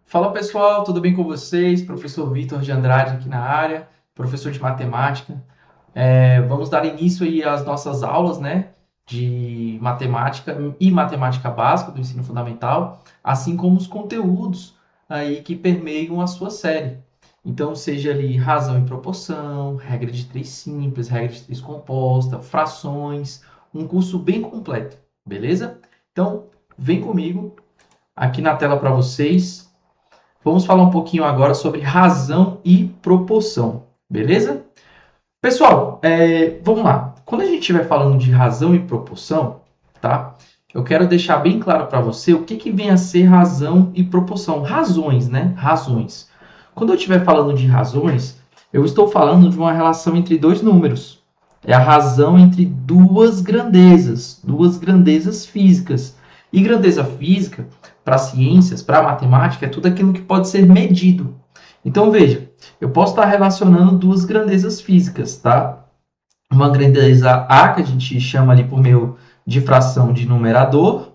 Fala pessoal, tudo bem com vocês? Professor Vitor de Andrade aqui na área, professor de matemática. Vamos dar início aí às nossas aulas, né, de matemática e matemática básica do ensino fundamental, assim como os conteúdos aí que permeiam a sua série. Então, seja ali razão e proporção, regra de três simples, regra de três composta, frações, um curso bem completo, beleza? Então, vem comigo aqui na tela para vocês. Vamos falar um pouquinho agora sobre razão e proporção, beleza? Pessoal, vamos lá. Quando a gente estiver falando de razão e proporção, tá? Eu quero deixar bem claro para você o que vem a ser razão e proporção. Razões, né? Razões. Quando eu estiver falando de razões, eu estou falando de uma relação entre dois números. É a razão entre duas grandezas físicas. E grandeza física, para ciências, para matemática, é tudo aquilo que pode ser medido. Então, veja, eu posso estar relacionando duas grandezas físicas, tá? Uma grandeza A, que a gente chama ali por meio de fração de numerador,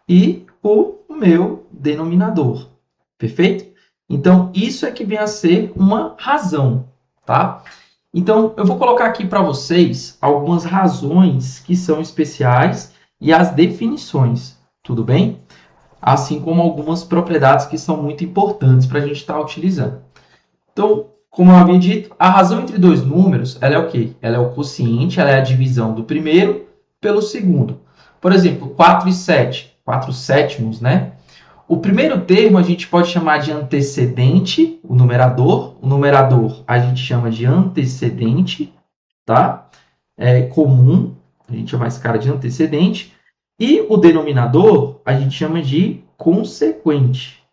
e o meu denominador. Perfeito? Então, isso é que vem a ser uma razão, tá? Então, eu vou colocar aqui para vocês algumas razões que são especiais e as definições, tudo bem? Assim como algumas propriedades que são muito importantes para a gente estar utilizando. Então, como eu havia dito, a razão entre dois números, ela é o quê? Ela é o quociente, ela é a divisão do primeiro pelo segundo. Por exemplo, 4 e 7, 4 sétimos, né? O primeiro termo a gente pode chamar de antecedente, o numerador. O numerador a gente chama de antecedente, tá? É comum, a gente chama esse cara de antecedente. E o denominador a gente chama de consequente,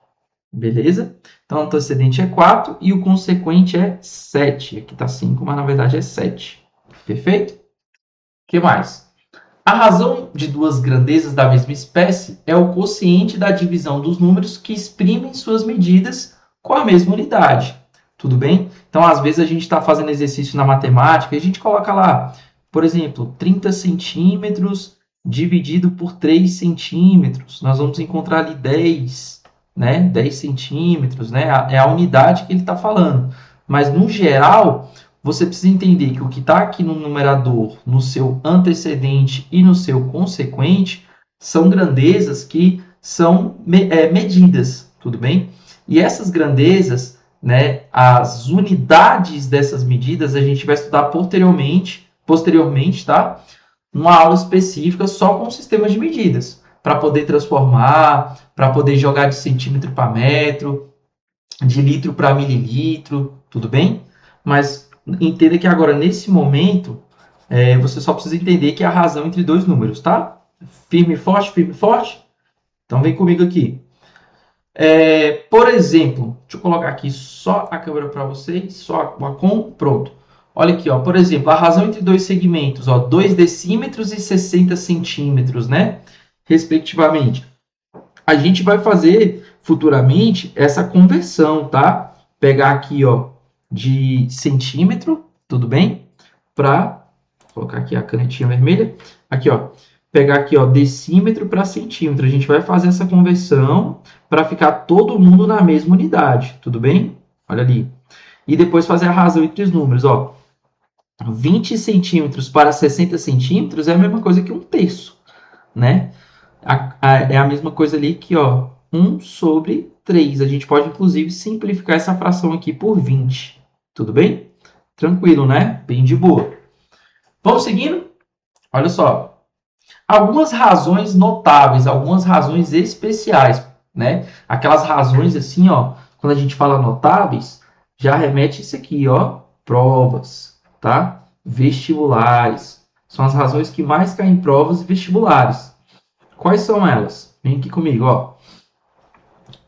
beleza? Então, o antecedente é 4 e o consequente é 7. Aqui está 5, mas na verdade é 7. Perfeito? O que mais? A razão de duas grandezas da mesma espécie é o quociente da divisão dos números que exprimem suas medidas com a mesma unidade. Tudo bem? Então, às vezes, a gente está fazendo exercício na matemática e a gente coloca lá, por exemplo, 30 centímetros dividido por 3 centímetros. Nós vamos encontrar ali 10, né? 10 centímetros, né? É a unidade que ele está falando. Mas, no geral, você precisa entender que o que está aqui no numerador, no seu antecedente e no seu consequente, são grandezas que são medidas, tudo bem? E essas grandezas, né, as unidades dessas medidas, a gente vai estudar posteriormente, tá? Uma aula específica só com sistemas de medidas, para poder transformar, para poder jogar de centímetro para metro, de litro para mililitro, tudo bem? Mas entenda que agora, nesse momento, você só precisa entender que é a razão entre dois números, tá? Firme e forte, firme e forte? Então, vem comigo aqui. Por exemplo, deixa eu colocar aqui só a câmera para vocês, só a com, pronto. Olha aqui, ó, por exemplo, a razão entre dois segmentos, ó, 2 decímetros e 60 centímetros, né? Respectivamente. A gente vai fazer futuramente essa conversão, tá? Pegar aqui, ó, de centímetro, tudo bem? Para colocar aqui a canetinha vermelha. Aqui, ó, pegar aqui, ó, decímetro para centímetro. A gente vai fazer essa conversão para ficar todo mundo na mesma unidade, tudo bem? Olha ali. E depois fazer a razão entre os números, ó. 20 centímetros para 60 centímetros é a mesma coisa que um terço, né? É a mesma coisa ali que, ó, 1 sobre 3. A gente pode, inclusive, simplificar essa fração aqui por 20. Tudo bem? Tranquilo, né? Bem de boa. Vamos seguindo? Olha só. Algumas razões notáveis, algumas razões especiais, né? Aquelas razões assim, ó, quando a gente fala notáveis, já remete isso aqui, ó, provas, tá? Vestibulares. São as razões que mais caem em provas vestibulares. Quais são elas? Vem aqui comigo, ó.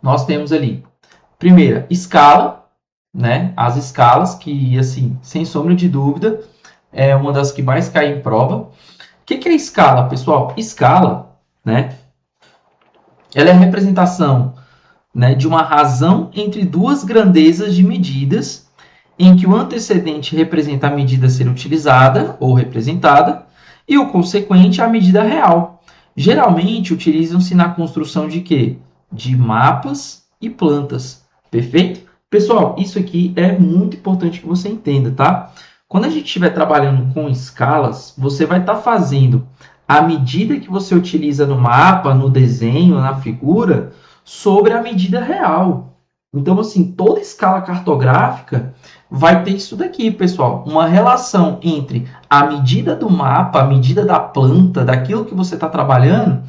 Nós temos ali, primeira, escala, né? As escalas, que, assim, sem sombra de dúvida, é uma das que mais cai em prova. O que é escala, pessoal? Escala, né? Ela é a representação, né, de uma razão entre duas grandezas de medidas, em que o antecedente representa a medida a ser utilizada ou representada, e o consequente a medida real. Geralmente utilizam-se na construção de quê? De mapas, e plantas. Perfeito? Pessoal, isso aqui é muito importante que você entenda, tá? Quando a gente estiver trabalhando com escalas, você vai estar fazendo a medida que você utiliza no mapa, no desenho, na figura, sobre a medida real. Então, assim, toda escala cartográfica vai ter isso daqui, pessoal. Uma relação entre a medida do mapa, a medida da planta, daquilo que você está trabalhando,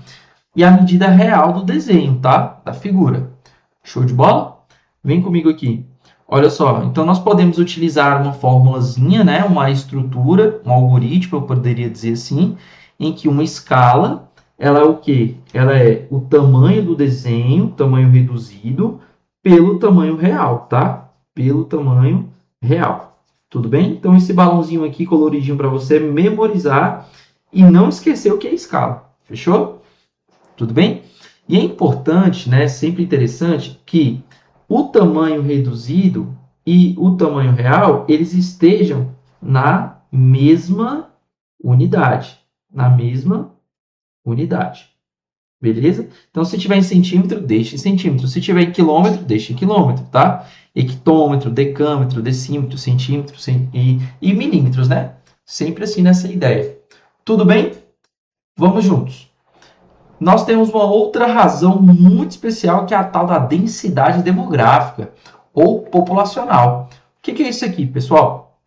e a medida real do desenho, tá? Da figura. Show de bola? Vem comigo aqui. Olha só, então nós podemos utilizar uma formulazinha, né? Uma estrutura, um algoritmo, eu poderia dizer assim, em que uma escala, ela é o quê? Ela é o tamanho do desenho, tamanho reduzido, pelo tamanho real, tá? Pelo tamanho real. Tudo bem? Então, esse balãozinho aqui coloridinho para você memorizar e não esquecer o que é escala. Fechou? Tudo bem? E é importante, né, sempre interessante, que o tamanho reduzido e o tamanho real, eles estejam na mesma unidade. Na mesma unidade. Beleza? Então, se tiver em centímetro, deixe em centímetro. Se tiver em quilômetro, deixe em quilômetro, tá? Hectômetro, decâmetro, decímetro, centímetro e milímetros, né? Sempre assim nessa ideia. Tudo bem? Vamos juntos. Nós temos uma outra razão muito especial, que é a tal da densidade demográfica ou populacional. O que é isso aqui, pessoal?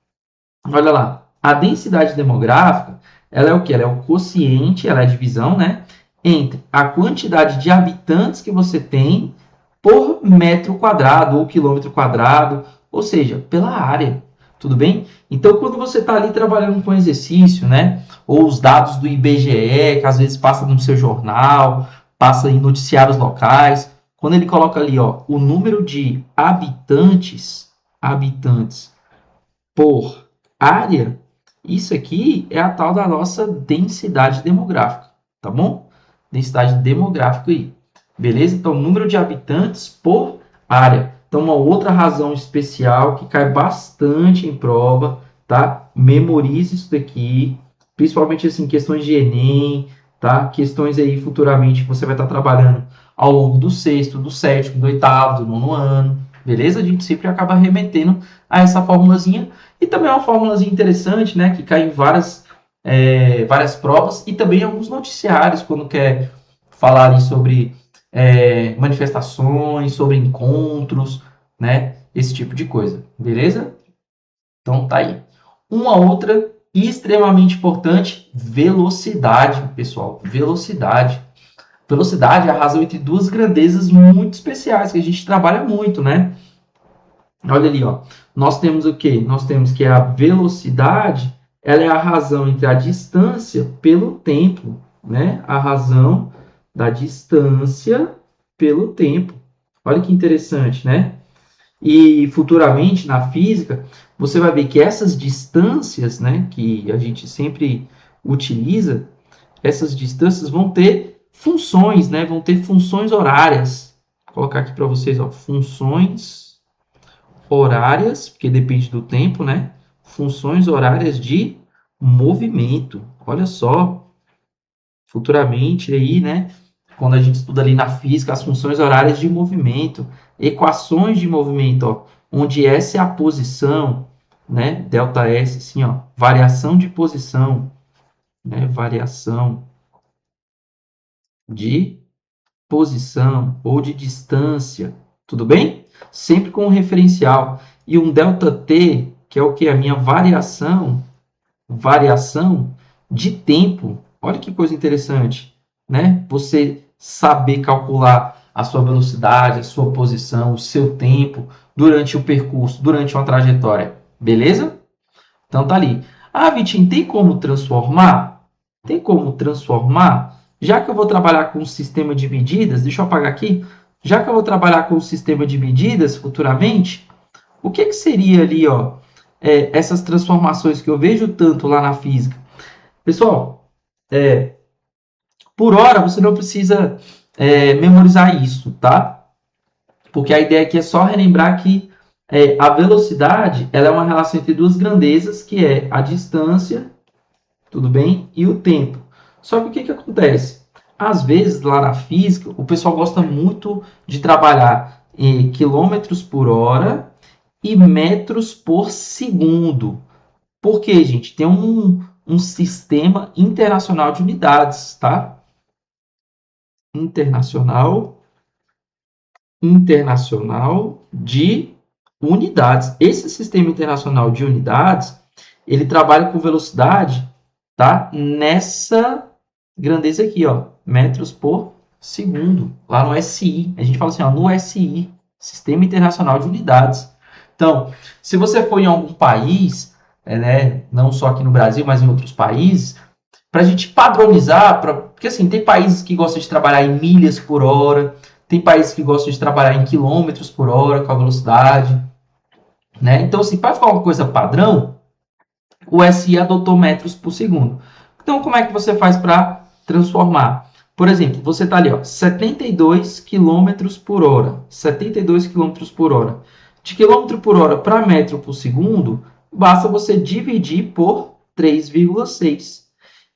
Olha lá. A densidade demográfica, ela é o que? Ela é o quociente, ela é a divisão, né? Entre a quantidade de habitantes que você tem por metro quadrado ou quilômetro quadrado, ou seja, pela área. Tudo bem? Então, quando você está ali trabalhando com exercício, né? Ou os dados do IBGE, que às vezes passa no seu jornal, passa em noticiários locais, quando ele coloca ali, ó, o número de habitantes por área, isso aqui é a tal da nossa densidade demográfica, tá bom? Densidade demográfica aí. Beleza? Então, número de habitantes por área. Então, uma outra razão especial que cai bastante em prova, tá? Memorize isso daqui, principalmente assim, questões de Enem, tá? Questões aí futuramente que você vai estar trabalhando ao longo do sexto, do sétimo, do oitavo, do nono ano. Beleza? A gente sempre acaba remetendo a essa formulazinha. E também é uma formulazinha interessante, né? Que cai em várias provas e também em alguns noticiários, quando quer falar ali sobre manifestações, sobre encontros, né? Esse tipo de coisa, beleza? Então tá aí. Uma outra extremamente importante, velocidade, pessoal. Velocidade. Velocidade é a razão entre duas grandezas muito especiais, que a gente trabalha muito, né? Olha ali, ó. Nós temos o quê? Nós temos que a velocidade, ela é a razão entre a distância pelo tempo, né? A razão da distância pelo tempo. Olha que interessante, né? E futuramente, na física, você vai ver que essas distâncias, né, que a gente sempre utiliza, essas distâncias vão ter funções, né? Vão ter funções horárias. Vou colocar aqui para vocês, ó, funções horárias, porque depende do tempo, né? Funções horárias de movimento. Olha só, futuramente aí, né? Quando a gente estuda ali na física as funções horárias de movimento, equações de movimento, ó, onde S é a posição, né? Delta S, assim, ó, variação de posição, né? Variação de posição ou de distância, tudo bem? Sempre com um referencial. E um ΔT, que é o que? A minha variação de tempo. Olha que coisa interessante, né? Você saber calcular a sua velocidade, a sua posição, o seu tempo durante o percurso, durante uma trajetória. Beleza? Então tá ali. Ah, Vitinho, tem como transformar? Tem como transformar? Já que eu vou trabalhar com um sistema de medidas, deixa eu apagar aqui. Já que eu vou trabalhar com um sistema de medidas futuramente, o que seria ali, ó, essas transformações que eu vejo tanto lá na física? Pessoal, por hora você não precisa memorizar isso, tá? Porque a ideia aqui é só relembrar que a velocidade ela é uma relação entre duas grandezas, que é a distância, tudo bem? E o tempo. Só que o que acontece? Às vezes, lá na física, o pessoal gosta muito de trabalhar em quilômetros por hora e metros por segundo. Por quê, gente? Tem um sistema internacional de unidades, tá? Internacional de unidades. Esse sistema internacional de unidades, ele trabalha com velocidade, tá? Nessa grandeza aqui, ó, metros por segundo, lá no SI. A gente fala assim, ó, no SI, Sistema Internacional de Unidades. Então, se você for em algum país, né, não só aqui no Brasil, mas em outros países, para a gente padronizar, porque assim, tem países que gostam de trabalhar em milhas por hora, tem países que gostam de trabalhar em quilômetros por hora com a velocidade, né? Então, assim, para ficar uma coisa padrão, o SI adotou metros por segundo. Então, como é que você faz para transformar? Por exemplo, você está ali, ó, 72 quilômetros por hora. 72 quilômetros por hora. De quilômetro por hora para metro por segundo, basta você dividir por 3,6.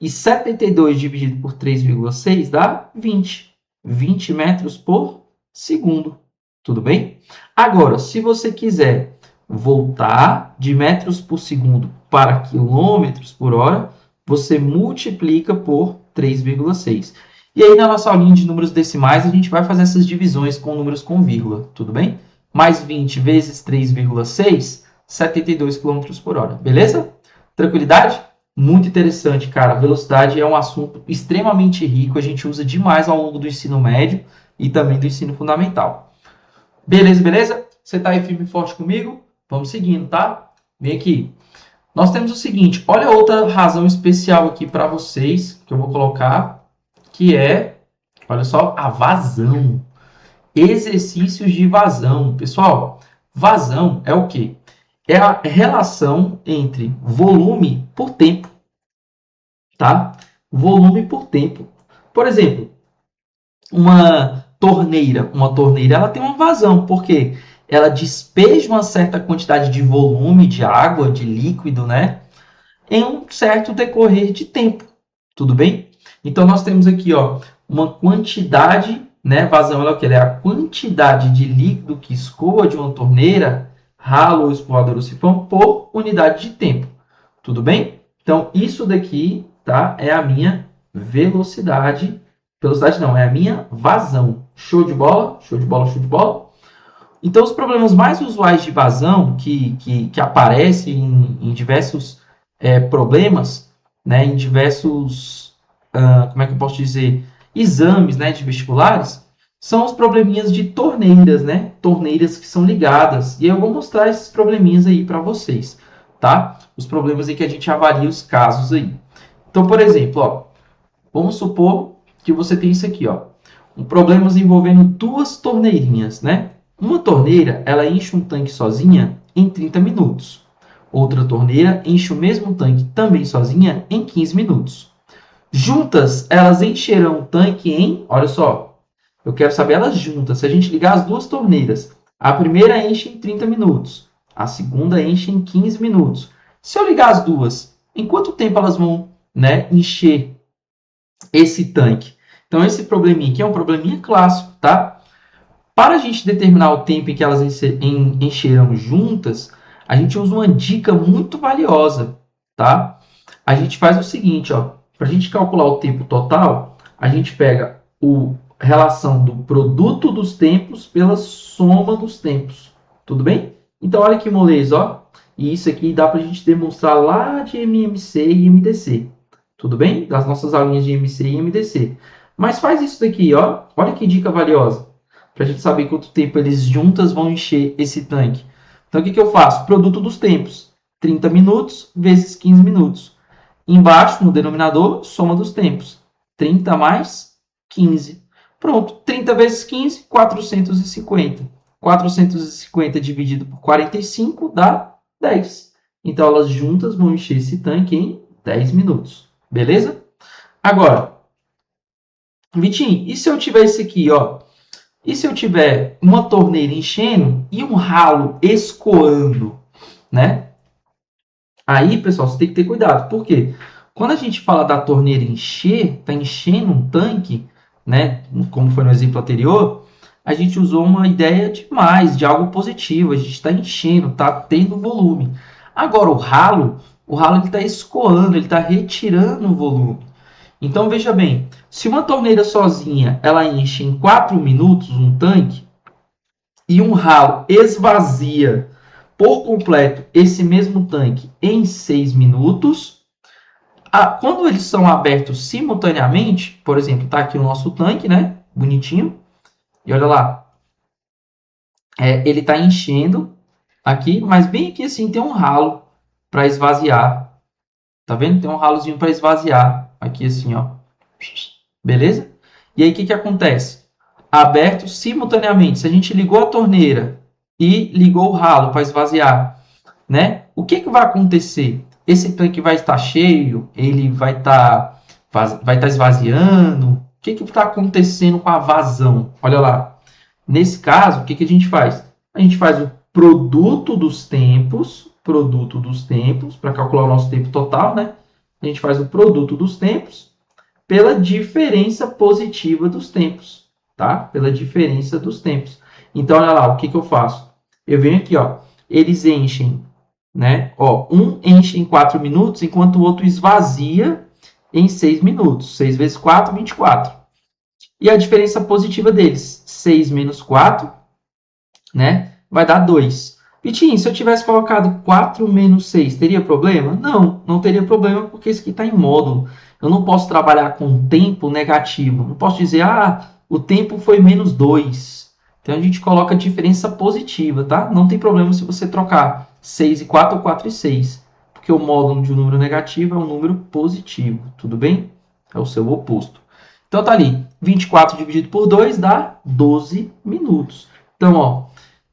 E 72 dividido por 3,6 dá 20. 20 metros por segundo. Tudo bem? Agora, se você quiser voltar de metros por segundo para quilômetros por hora, você multiplica por 3,6. E aí, na nossa aulinha de números decimais, a gente vai fazer essas divisões com números com vírgula, tudo bem? Mais 20 vezes 3,6, 72 quilômetros por hora, beleza? Tranquilidade? Muito interessante, cara. Velocidade é um assunto extremamente rico, a gente usa demais ao longo do ensino médio e também do ensino fundamental. Beleza, beleza? Você tá aí firme e forte comigo? Vamos seguindo, tá? Vem aqui. Nós temos o seguinte, olha outra razão especial aqui para vocês, que eu vou colocar, que é, olha só, a vazão. Exercícios de vazão. Pessoal, vazão é o quê? É a relação entre volume por tempo, tá? Volume por tempo. Por exemplo, uma torneira ela tem uma vazão, porque ela despeja uma certa quantidade de volume de água, de líquido, né? Em um certo decorrer de tempo. Tudo bem? Então nós temos aqui, ó, uma quantidade, né? Vazão ela é o que? Ela é a quantidade de líquido que escoa de uma torneira, ralo ou escoador ou sifão por unidade de tempo. Tudo bem? Então isso daqui, tá? É a minha velocidade. Velocidade não, é a minha vazão. Show de bola? Show de bola, show de bola? Então, os problemas mais usuais de vazão que aparecem em diversos problemas, né, em diversos, como é que eu posso dizer, exames, né, de vestibulares, são os probleminhas de torneiras, né, torneiras que são ligadas. E eu vou mostrar esses probleminhas aí para vocês, tá? Os problemas aí que a gente avalia os casos aí. Então, por exemplo, ó, vamos supor que você tem isso aqui, ó, problemas envolvendo duas torneirinhas, né? Uma torneira, ela enche um tanque sozinha em 30 minutos. Outra torneira enche o mesmo tanque também sozinha em 15 minutos. Juntas, elas encherão o tanque em, olha só, eu quero saber elas juntas. Se a gente ligar as duas torneiras, a primeira enche em 30 minutos, a segunda enche em 15 minutos. Se eu ligar as duas, em quanto tempo elas vão, né, encher esse tanque? Então, esse probleminha aqui é um probleminha clássico, tá? Para a gente determinar o tempo em que elas encherão juntas, a gente usa uma dica muito valiosa, tá? A gente faz o seguinte, ó, para a gente calcular o tempo total, a gente pega a relação do produto dos tempos pela soma dos tempos, tudo bem? Então, olha que moleza, ó, e isso aqui dá para a gente demonstrar lá de MMC e MDC, tudo bem? Das nossas aulinhas de MC e MDC. Mas faz isso daqui, ó, olha que dica valiosa para a gente saber quanto tempo eles juntas vão encher esse tanque. Então, o que eu faço? Produto dos tempos. 30 minutos vezes 15 minutos. Embaixo, no denominador, soma dos tempos. 30 mais 15. Pronto. 30 vezes 15, 450. 450 dividido por 45 dá 10. Então, elas juntas vão encher esse tanque em 10 minutos. Beleza? Agora, Vitinho, e se eu tiver esse aqui, ó? E se eu tiver uma torneira enchendo e um ralo escoando, né? Aí, pessoal, você tem que ter cuidado. Por quê? Quando a gente fala da torneira encher, está enchendo um tanque, né? Como foi no exemplo anterior, a gente usou uma ideia de mais, de algo positivo. A gente está enchendo, está tendo volume. Agora, o ralo ele está escoando, ele está retirando o volume. Então, veja bem, se uma torneira sozinha ela enche em 4 minutos um tanque, e um ralo esvazia por completo esse mesmo tanque em 6 minutos, quando eles são abertos simultaneamente, por exemplo, está aqui o nosso tanque, né? Bonitinho. E olha lá, ele está enchendo aqui, mas bem aqui assim tem um ralo para esvaziar. Tá vendo? Tem um ralozinho para esvaziar aqui assim, ó. Beleza? E aí o que acontece? Aberto simultaneamente. Se a gente ligou a torneira e ligou o ralo para esvaziar, né? O que vai acontecer? Esse tanque vai estar cheio, ele vai estar esvaziando. O que está acontecendo com a vazão? Olha lá. Nesse caso, o que a gente faz? A gente faz o produto dos tempos, para calcular o nosso tempo total, né? A gente faz o produto dos tempos pela diferença positiva dos tempos, tá? Pela diferença dos tempos. Então, olha lá, o que eu faço? Eu venho aqui, ó, eles enchem, né? Ó, um enche em 4 minutos, enquanto o outro esvazia em 6 minutos. 6 vezes 4, 24. E a diferença positiva deles, 6 menos 4, né? Vai dar 2. Vitinho, se eu tivesse colocado 4 menos 6, teria problema? Não, não teria problema, porque isso aqui está em módulo. Eu não posso trabalhar com tempo negativo. Não posso dizer, o tempo foi menos 2. Então, a gente coloca a diferença positiva, tá? Não tem problema se você trocar 6 e 4 ou 4 e 6. Porque o módulo de um número negativo é um número positivo, tudo bem? É o seu oposto. Então, tá ali. 24 dividido por 2 dá 12 minutos. Então, ó,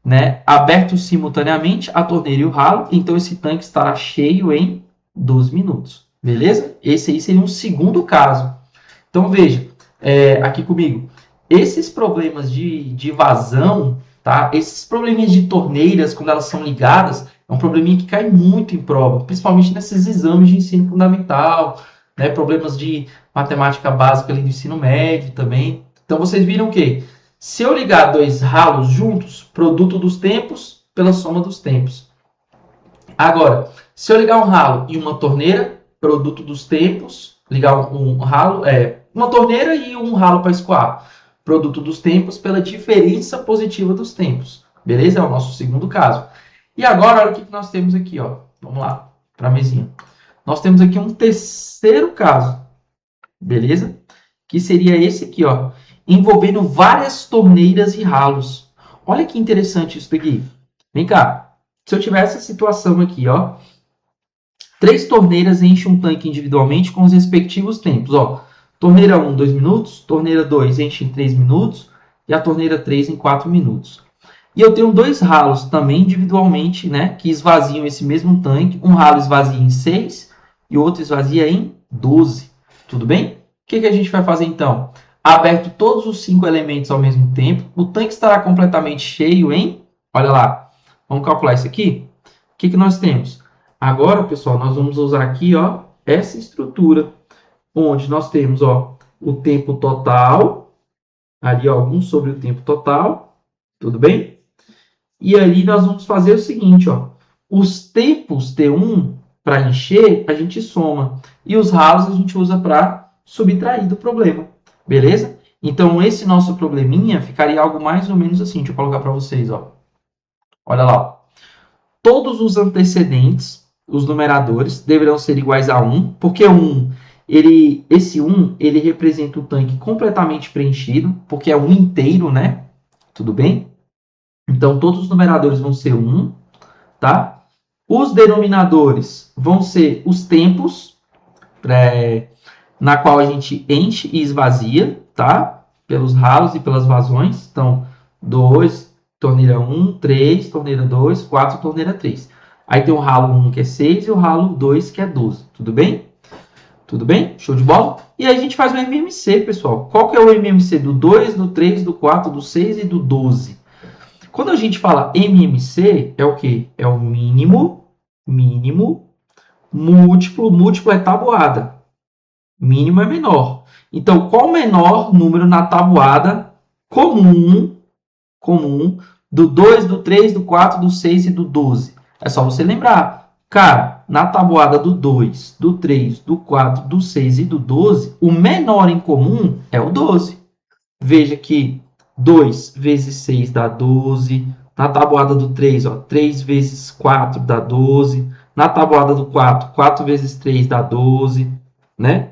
né, aberto simultaneamente a torneira e o ralo, então esse tanque estará cheio em 12 minutos. Beleza? Esse aí seria um segundo caso. Então, veja, aqui comigo, esses problemas de vazão, tá? Esses probleminhas de torneiras, quando elas são ligadas, é um probleminha que cai muito em prova, principalmente nesses exames de ensino fundamental, né? Problemas de matemática básica ali do ensino médio também. Então, vocês viram que se eu ligar dois ralos juntos, produto dos tempos pela soma dos tempos. Agora, se eu ligar um ralo e uma torneira, produto dos tempos, ligar um ralo, uma torneira e um ralo para escoar, produto dos tempos pela diferença positiva dos tempos. Beleza? É o nosso segundo caso. E agora, olha o que nós temos aqui, ó. Vamos lá, para a mesinha. Nós temos aqui um terceiro caso. Beleza? Que seria esse aqui, ó, envolvendo várias torneiras e ralos. Olha que interessante isso aqui. Vem cá. Se eu tivesse essa situação aqui, ó, 3 torneiras enchem um tanque individualmente com os respectivos tempos, ó. Torneira 1, 2 minutos, torneira 2 enche em 3 minutos e a torneira 3 em 4 minutos. E eu tenho 2 ralos também individualmente, né, que esvaziam esse mesmo tanque. Um ralo esvazia em 6 e o outro esvazia em 12. Tudo bem? O que a gente vai fazer então? Aberto todos os 5 elementos ao mesmo tempo, o tanque estará completamente cheio em... Olha lá, vamos calcular isso aqui? O que nós temos? Agora, pessoal, nós vamos usar aqui, ó, essa estrutura, onde nós temos, ó, o tempo total, ali, ó, 1 sobre o tempo total, tudo bem? E ali nós vamos fazer o seguinte, ó, os tempos T1 para encher, a gente soma, e os ralos a gente usa para subtrair do problema. Beleza? Então, esse nosso probleminha ficaria algo mais ou menos assim. Deixa eu colocar para vocês, ó. Olha lá. Ó. Todos os antecedentes, os numeradores, deverão ser iguais a 1, porque 1, esse 1, ele representa o tanque completamente preenchido, porque é 1 inteiro, né? Tudo bem? Então, todos os numeradores vão ser 1, tá? Os denominadores vão ser os tempos, na qual a gente enche e esvazia, tá? Pelos ralos e pelas vazões. Então, 2, torneira 1, 3, torneira 2, 4, torneira 3. Aí tem o ralo 1, que é 6, e o ralo 2, que é 12. Tudo bem? Tudo bem? Show de bola? E aí a gente faz o MMC, pessoal. Qual que é o MMC do 2, do 3, do 4, do 6 e do 12? Quando a gente fala MMC, é o quê? É o mínimo, múltiplo, múltiplo é tabuada. Mínimo é menor. Então, qual o menor número na tabuada comum comum do 2, do 3, do 4, do 6 e do 12. É só você lembrar. Cara, na tabuada do 2, do 3, do 4, do 6 e do 12, o menor em comum é o 12. Veja que 2 vezes 6 dá 12. Na tabuada do 3, 3 vezes 4 dá 12. Na tabuada do 4, 4 vezes 3 dá 12. Né?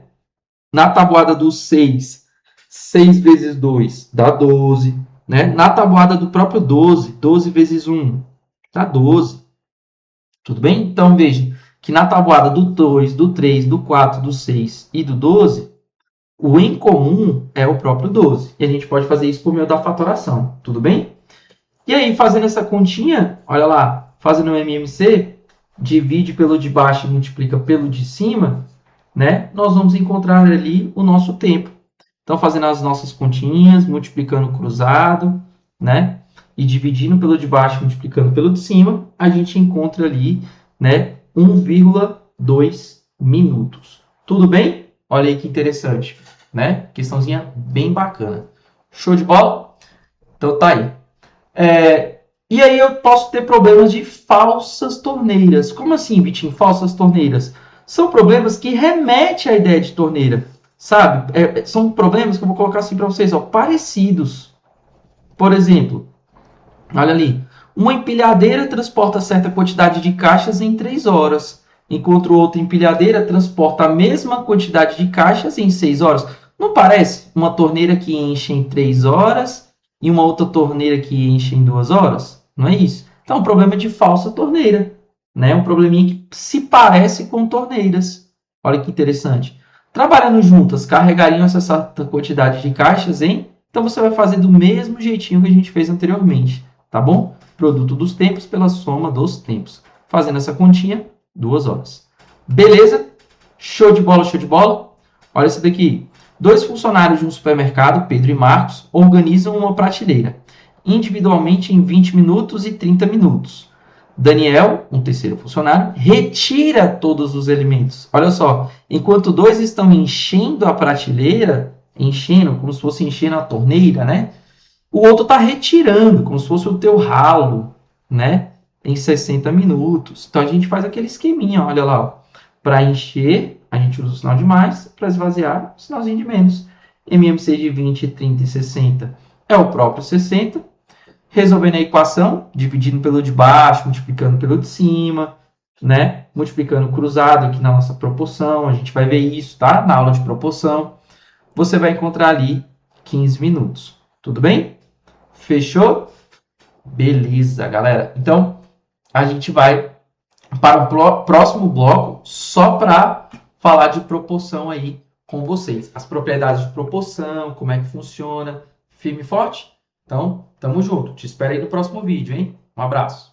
Na tabuada do 6, 6 vezes 2 dá 12. Né? Na tabuada do próprio 12, 12 vezes 1 dá 12. Tudo bem? Então, veja que na tabuada do 2, do 3, do 4, do 6 e do 12, o em comum é o próprio 12. E a gente pode fazer isso por meio da fatoração. Tudo bem? E aí, fazendo essa continha, olha lá, fazendo o MMC, divide pelo de baixo e multiplica pelo de cima, né? Nós vamos encontrar ali o nosso tempo. Então, fazendo as nossas continhas, multiplicando cruzado, né? E dividindo pelo de baixo, multiplicando pelo de cima, a gente encontra ali, né? 1,2 minutos. Tudo bem? Olha aí que interessante, né? Questãozinha bem bacana. Show de bola? Então tá aí. E aí eu posso ter problemas de falsas torneiras. Como assim, Vitinho? Falsas torneiras? São problemas que remetem à ideia de torneira, sabe? São problemas que eu vou colocar assim para vocês, ó, parecidos. Por exemplo, olha ali. Uma empilhadeira transporta certa quantidade de caixas em 3 horas, enquanto outra empilhadeira transporta a mesma quantidade de caixas em 6 horas. Não parece uma torneira que enche em 3 horas e uma outra torneira que enche em 2 horas? Não é isso? Então, é um problema de falsa torneira. Né? Um probleminha que se parece com torneiras. Olha que interessante. Trabalhando juntas, carregariam essa certa quantidade de caixas, hein? Então, você vai fazer do mesmo jeitinho que a gente fez anteriormente. Tá bom? Produto dos tempos pela soma dos tempos. Fazendo essa continha, 2 horas. Beleza? Show de bola, show de bola? Olha isso daqui. 2 funcionários de um supermercado, Pedro e Marcos, organizam uma prateleira, individualmente em 20 minutos e 30 minutos. Daniel, um terceiro funcionário, retira todos os elementos. Olha só, enquanto 2 estão enchendo a prateleira, enchendo, como se fosse enchendo a torneira, né? O outro está retirando, como se fosse o teu ralo, né? Em 60 minutos. Então, a gente faz aquele esqueminha, olha lá. Para encher, a gente usa o sinal de mais. Para esvaziar, o sinalzinho de menos. MMC de 20, 30 e 60 é o próprio 60. Resolvendo a equação, dividindo pelo de baixo, multiplicando pelo de cima, né? Multiplicando cruzado aqui na nossa proporção. A gente vai ver isso, tá? Na aula de proporção. Você vai encontrar ali 15 minutos. Tudo bem? Fechou? Beleza, galera. Então, a gente vai para o próximo bloco só para falar de proporção aí com vocês. As propriedades de proporção, como é que funciona. Firme e forte? Então, tamo junto. Te espero aí no próximo vídeo, hein? Um abraço.